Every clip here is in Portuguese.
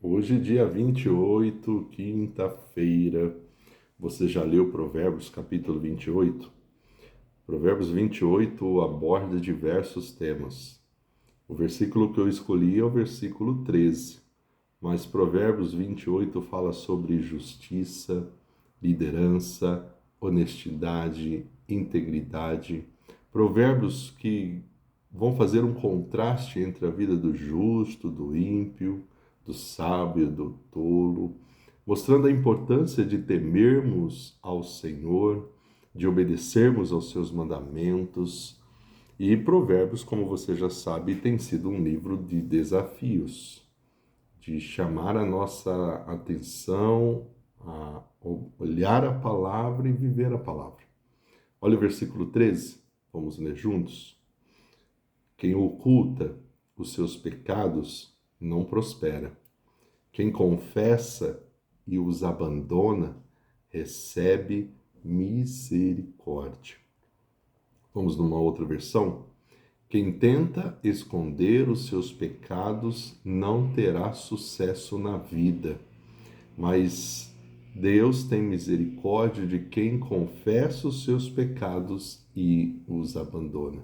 Hoje, dia 28, quinta-feira. Você já leu Provérbios, capítulo 28? Provérbios 28 aborda diversos temas. O versículo que eu escolhi é o versículo 13, mas Provérbios 28 fala sobre justiça, liderança, honestidade, integridade. Provérbios que vão fazer um contraste entre a vida do justo, do ímpio, do sábio, do tolo, mostrando a importância de temermos ao Senhor, de obedecermos aos seus mandamentos. E Provérbios, como você já sabe, tem sido um livro de desafios, de chamar a nossa atenção a olhar a palavra e viver a palavra. Olha o versículo 13, vamos ler juntos. Quem oculta os seus pecados não prospera. Quem confessa e os abandona recebe misericórdia. Vamos numa outra versão. Quem tenta esconder os seus pecados não terá sucesso na vida, mas Deus tem misericórdia de quem confessa os seus pecados e os abandona.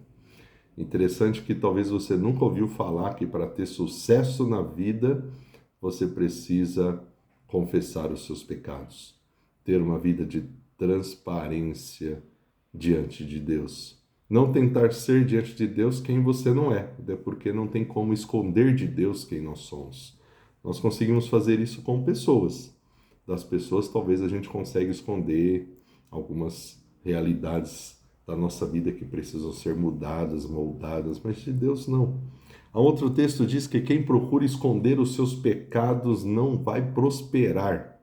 Interessante que talvez você nunca ouviu falar que para ter sucesso na vida, você precisa confessar os seus pecados, ter uma vida de transparência diante de Deus. Não tentar ser diante de Deus quem você não é, até porque não tem como esconder de Deus quem nós somos. Nós conseguimos fazer isso com pessoas. Das pessoas, talvez a gente consiga esconder algumas realidades da nossa vida que precisam ser mudadas, moldadas, mas de Deus não. A outro texto diz que quem procura esconder os seus pecados não vai prosperar,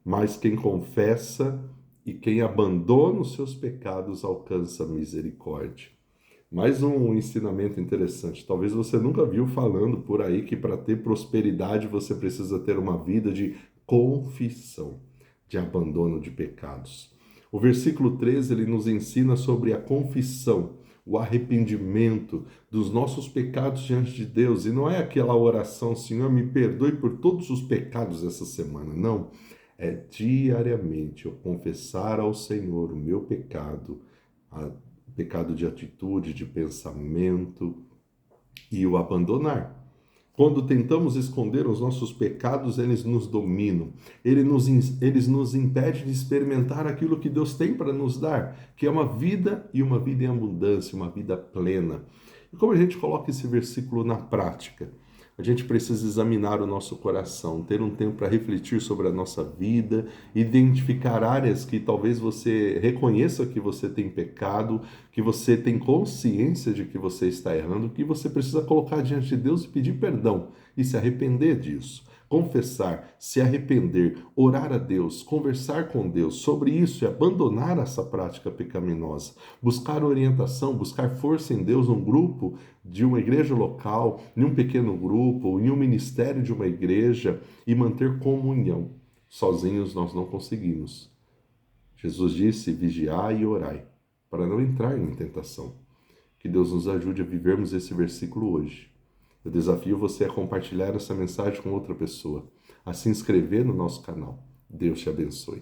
mas quem confessa e quem abandona os seus pecados alcança misericórdia. Mais um ensinamento interessante. Talvez você nunca viu falando por aí que para ter prosperidade você precisa ter uma vida de confissão, de abandono de pecados. O versículo 13 ele nos ensina sobre a confissão, o arrependimento dos nossos pecados diante de Deus. E não é aquela oração, Senhor, me perdoe por todos os pecados essa semana. Não. É diariamente eu confessar ao Senhor o meu pecado, pecado de atitude, de pensamento, e o abandonar. Quando tentamos esconder os nossos pecados, eles nos dominam. Eles nos impedem de experimentar aquilo que Deus tem para nos dar, que é uma vida e uma vida em abundância, uma vida plena. E como a gente coloca esse versículo na prática? A gente precisa examinar o nosso coração, ter um tempo para refletir sobre a nossa vida, identificar áreas que talvez você reconheça que você tem pecado, que você tem consciência de que você está errando, que você precisa colocar diante de Deus e pedir perdão e se arrepender disso. Confessar, se arrepender, orar a Deus, conversar com Deus sobre isso e abandonar essa prática pecaminosa. Buscar orientação, buscar força em Deus, um grupo de uma igreja local, em um pequeno grupo, em um ministério de uma igreja e manter comunhão. Sozinhos nós não conseguimos. Jesus disse: vigiai e orai, para não entrar em tentação. Que Deus nos ajude a vivermos esse versículo hoje. Eu desafio você a compartilhar essa mensagem com outra pessoa, a se inscrever no nosso canal. Deus te abençoe.